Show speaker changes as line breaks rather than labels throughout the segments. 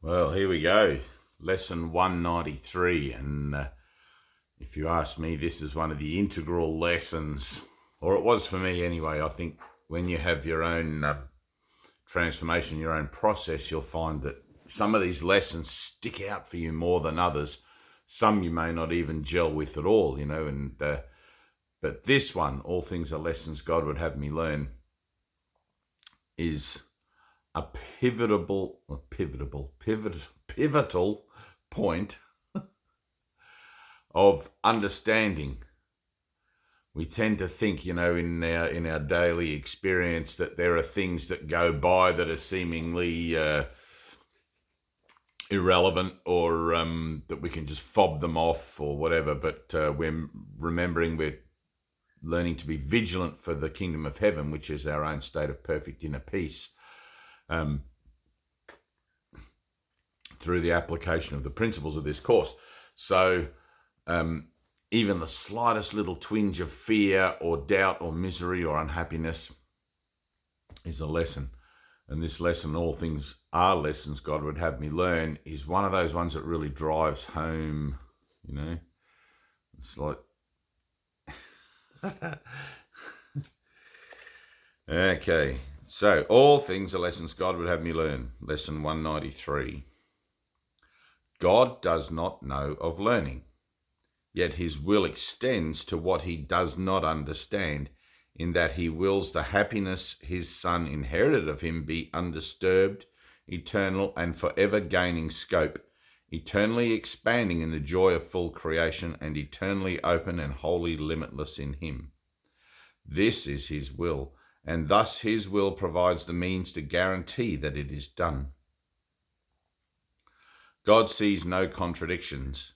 Well, here we go. Lesson 193. And if you ask me, this is one of the integral lessons, or it was for me anyway. I think when you have your own transformation, your own process, you'll find that some of these lessons stick out for you more than others. Some you may not even gel with at all, but this one, all things are lessons God would have me learn, is a pivotal point of understanding. We tend to think, in our daily experience that there are things that go by that are seemingly irrelevant, or that we can just fob them off or whatever. But we're learning to be vigilant for the kingdom of heaven, which is our own state of perfect inner peace, through the application of the principles of this course. So even the slightest little twinge of fear or doubt or misery or unhappiness is a lesson. And this lesson, all things are lessons God would have me learn, is one of those ones that really drives home, It's like... Okay, so all things are lessons God would have me learn. Lesson 193. God does not know of learning, yet his will extends to what he does not understand, in that he wills the happiness his Son inherited of him be undisturbed, eternal, and forever gaining scope, eternally expanding in the joy of full creation, and eternally open and wholly limitless in him. This is his will, and thus his will provides the means to guarantee that it is done. God sees no contradictions,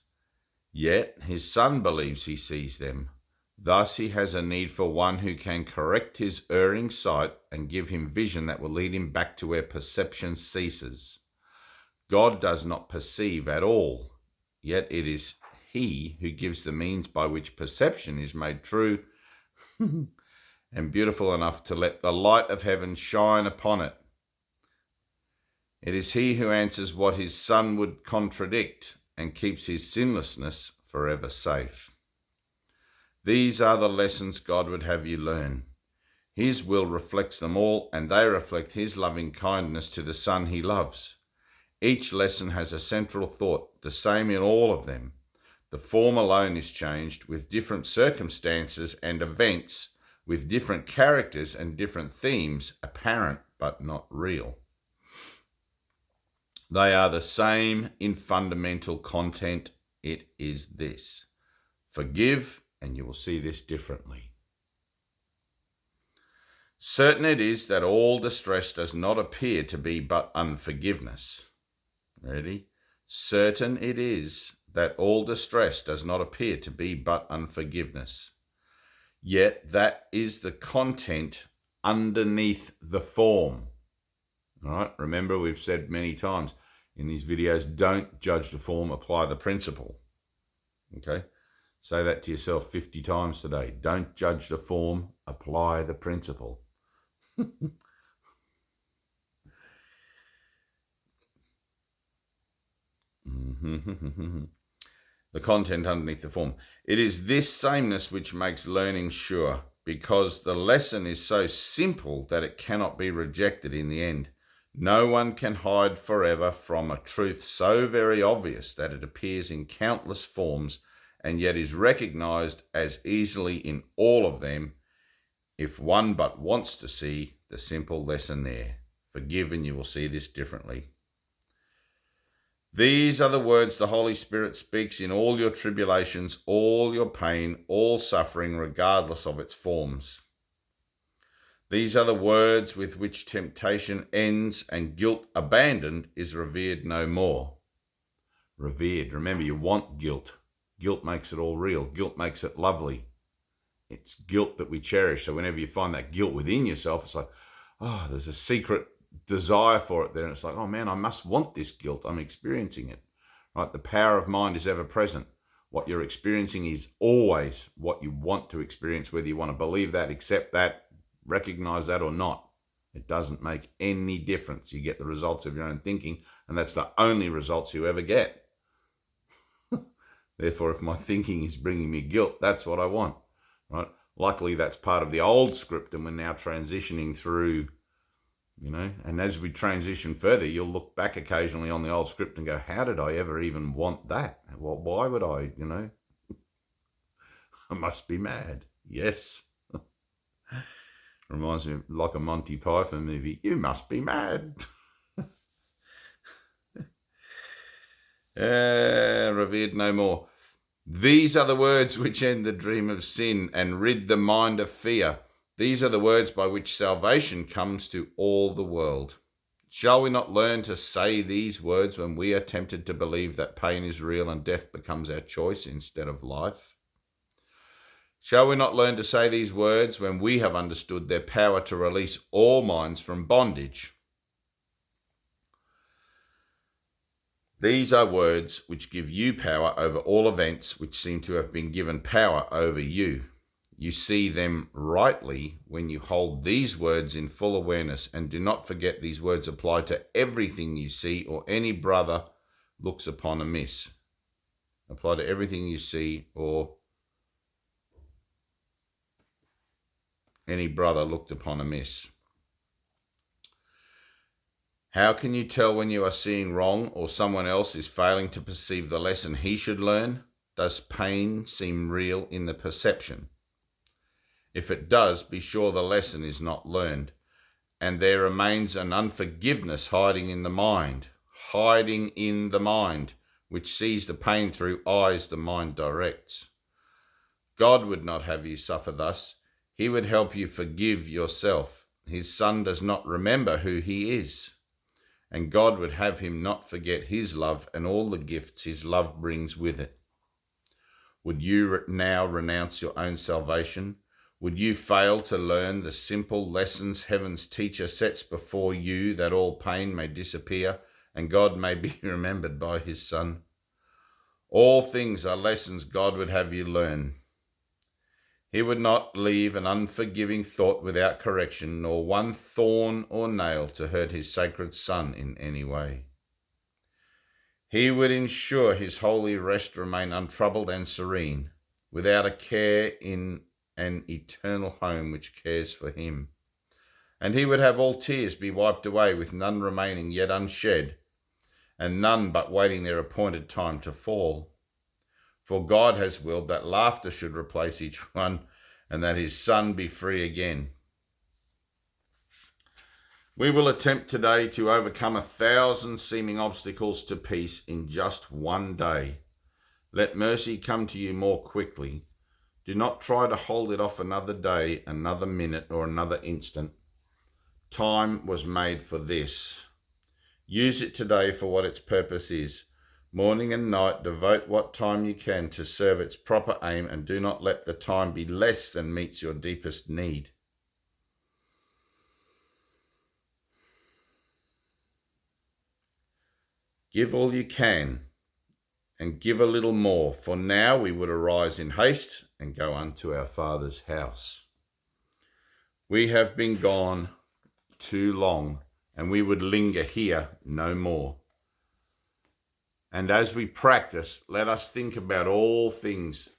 yet his Son believes he sees them. Thus he has a need for one who can correct his erring sight and give him vision that will lead him back to where perception ceases. God does not perceive at all, yet it is he who gives the means by which perception is made true and beautiful enough to let the light of heaven shine upon it. It is he who answers what his Son would contradict and keeps his sinlessness forever safe. These are the lessons God would have you learn. His will reflects them all, and they reflect his loving kindness to the Son he loves. Each lesson has a central thought, the same in all of them. The form alone is changed, with different circumstances and events, with different characters and different themes, apparent but not real. They are the same in fundamental content. It is this: forgive, and you will see this differently. Certain it is that all distress does not appear to be but unforgiveness. Ready? Certain it is that all distress does not appear to be but unforgiveness. Yet that is the content underneath the form. All right? Remember, we've said many times in these videos, don't judge the form, apply the principle. Okay? Say that to yourself 50 times today. Don't judge the form, apply the principle. The content underneath the form. It is this sameness which makes learning sure, because the lesson is so simple that it cannot be rejected in the end. No one can hide forever from a truth so very obvious that it appears in countless forms and yet is recognized as easily in all of them, if one but wants to see the simple lesson there. Forgive, and you will see this differently. These are the words the Holy Spirit speaks in all your tribulations, all your pain, all suffering, regardless of its forms. These are the words with which temptation ends and guilt abandoned is revered no more. Revered. Remember, you want guilt. Guilt makes it all real. Guilt makes it lovely. It's guilt that we cherish. So whenever you find that guilt within yourself, it's like, oh, there's a secret desire for it there. And it's like, oh man, I must want this guilt. I'm experiencing it. Right? The power of mind is ever present. What you're experiencing is always what you want to experience, whether you want to believe that, accept that, recognize that or not. It doesn't make any difference. You get the results of your own thinking, and that's the only results you ever get. Therefore, if my thinking is bringing me guilt, that's what I want, right? Luckily, that's part of the old script, and we're now transitioning through, and as we transition further, you'll look back occasionally on the old script and go, how did I ever even want that? Well, why would I, I must be mad. Yes. Reminds me of like a Monty Python movie. You must be mad. Revered no more. These are the words which end the dream of sin and rid the mind of fear. These are the words by which salvation comes to all the world. Shall we not learn to say these words when we are tempted to believe that pain is real and death becomes our choice instead of life? Shall we not learn to say these words when we have understood their power to release all minds from bondage? These are words which give you power over all events which seem to have been given power over you. You see them rightly when you hold these words in full awareness, and do not forget these words apply to everything you see or any brother looks upon amiss. Apply to everything you see or any brother looked upon amiss. How can you tell when you are seeing wrong or someone else is failing to perceive the lesson he should learn? Does pain seem real in the perception? If it does, be sure the lesson is not learned, and there remains an unforgiveness hiding in the mind, which sees the pain through eyes the mind directs. God would not have you suffer thus. He would help you forgive yourself. His Son does not remember who he is, and God would have him not forget his love and all the gifts his love brings with it. Would you now renounce your own salvation? Would you fail to learn the simple lessons heaven's teacher sets before you, that all pain may disappear and God may be remembered by his Son? All things are lessons God would have you learn. He would not leave an unforgiving thought without correction, nor one thorn or nail to hurt his sacred Son in any way. He would ensure his holy rest remain untroubled and serene, without a care, in an eternal home which cares for him. And he would have all tears be wiped away, with none remaining yet unshed, and none but waiting their appointed time to fall. For God has willed that laughter should replace each one, and that his Son be free again. We will attempt today to overcome 1,000 seeming obstacles to peace in just one day. Let mercy come to you more quickly. Do not try to hold it off another day, another minute, or another instant. Time was made for this. Use it today for what its purpose is. Morning and night, devote what time you can to serve its proper aim, and do not let the time be less than meets your deepest need. Give all you can, and give a little more, for now we would arise in haste and go unto our Father's house. We have been gone too long, and we would linger here no more. And as we practice, let us think about all things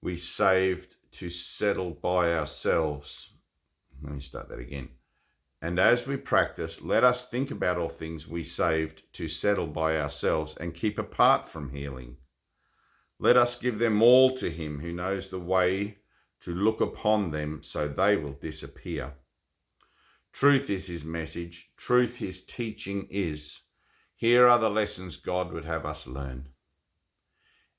we saved to settle by ourselves. Let me start that again. And as we practice, let us think about all things we saved to settle by ourselves and keep apart from healing. Let us give them all to him who knows the way to look upon them so they will disappear. Truth is his message. Truth his teaching is. Here are the lessons God would have us learn.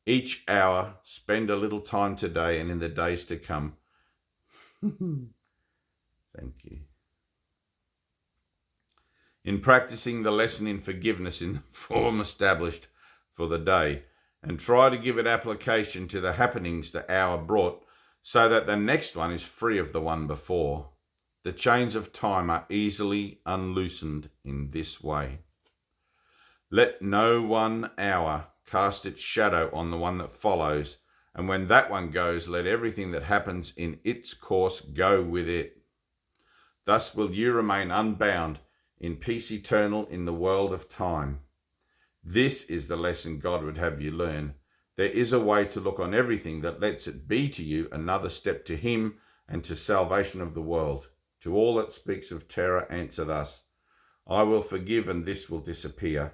Each hour, spend a little time today and in the days to come. Thank you. In practicing the lesson in forgiveness in the form established for the day, and try to give it application to the happenings the hour brought, so that the next one is free of the one before. The chains of time are easily unloosened in this way. Let no one hour cast its shadow on the one that follows, and when that one goes, let everything that happens in its course go with it. Thus will you remain unbound in peace eternal in the world of time. This is the lesson God would have you learn. There is a way to look on everything that lets it be to you another step to him and to salvation of the world. To all that speaks of terror, answer thus, I will forgive and this will disappear.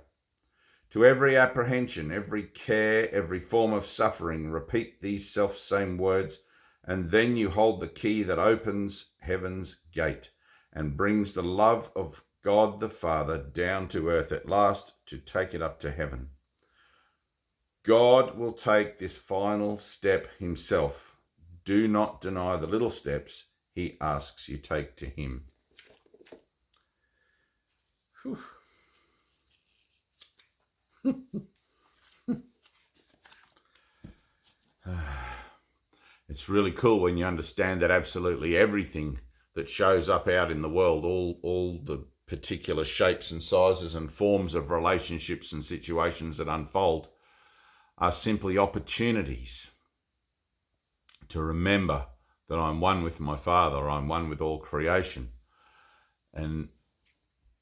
To every apprehension, every care, every form of suffering, repeat these self-same words, and then you hold the key that opens heaven's gate and brings the love of God the Father down to earth at last to take it up to heaven. God will take this final step himself. Do not deny the little steps he asks you take to him. Whew. It's really cool when you understand that absolutely everything that shows up out in the world, all the particular shapes and sizes and forms of relationships and situations that unfold, are simply opportunities to remember that I'm one with my Father, I'm one with all creation. And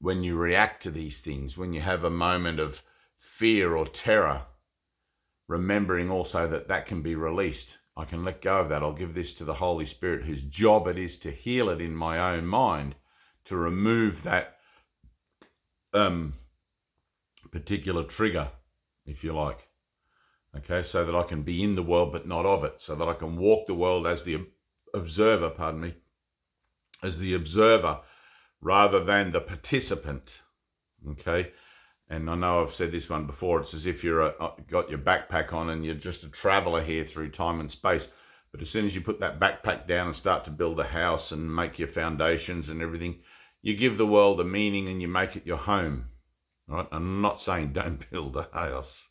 when you react to these things, when you have a moment of fear or terror, remembering also that that can be released. I can let go of that. I'll give this to the Holy Spirit, whose job it is to heal it in my own mind, to remove that particular trigger, if you like. Okay, so that I can be in the world but not of it, so that I can walk the world as the observer, as the observer rather than the participant. Okay, and I know I've said this one before, it's as if you're got your backpack on and you're just a traveler here through time and space. But as soon as you put that backpack down and start to build a house and make your foundations and everything, you give the world a meaning and you make it your home. Right? I'm not saying don't build a house.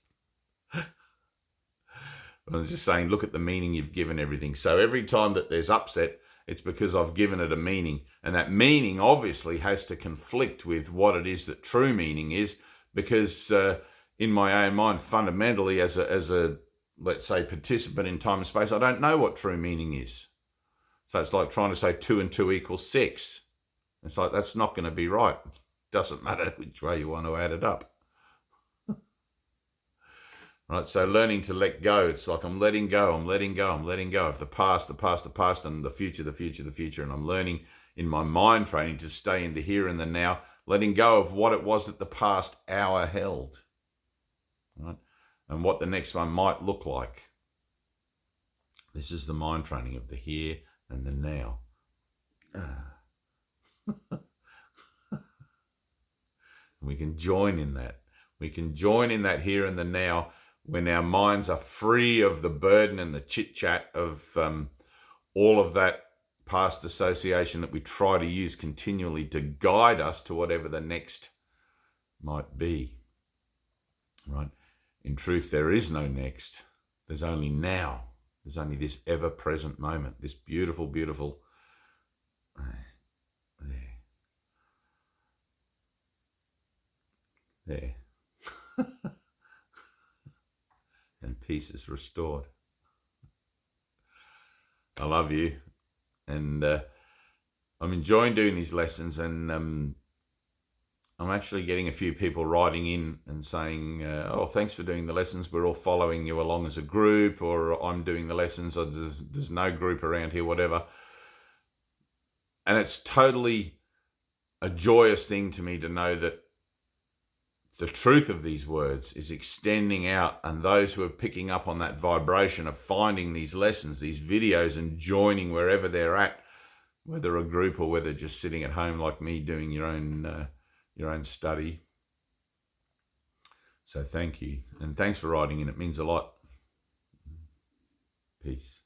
I'm just saying look at the meaning you've given everything. So every time that there's upset, it's because I've given it a meaning. And that meaning obviously has to conflict with what it is that true meaning is, because in my own mind, fundamentally, as a let's say participant in time and space, I don't know what true meaning is. So it's like trying to say 2 and 2 equals 6. It's like, that's not going to be right. Doesn't matter which way you want to add it up. Right, so learning to let go, it's like I'm letting go of the past, and the future. And I'm learning in my mind training to stay in the here and the now, letting go of what it was that the past hour held, right? And what the next one might look like. This is the mind training of the here and the now. We can join in that. We can join in that here and the now when our minds are free of the burden and the chit-chat of all of that past association that we try to use continually to guide us to whatever the next might be. Right? In truth, there is no next. There's only now. There's only this ever-present moment, this beautiful, beautiful... There. And peace is restored. I love you. And I'm enjoying doing these lessons, and I'm actually getting a few people writing in and saying, oh, thanks for doing the lessons. We're all following you along as a group, or I'm doing the lessons, or there's no group around here, whatever. And it's totally a joyous thing to me to know that the truth of these words is extending out, and those who are picking up on that vibration of finding these lessons, these videos, and joining wherever they're at, whether a group or whether just sitting at home like me doing your own study. So thank you, and thanks for writing in. It means a lot. Peace.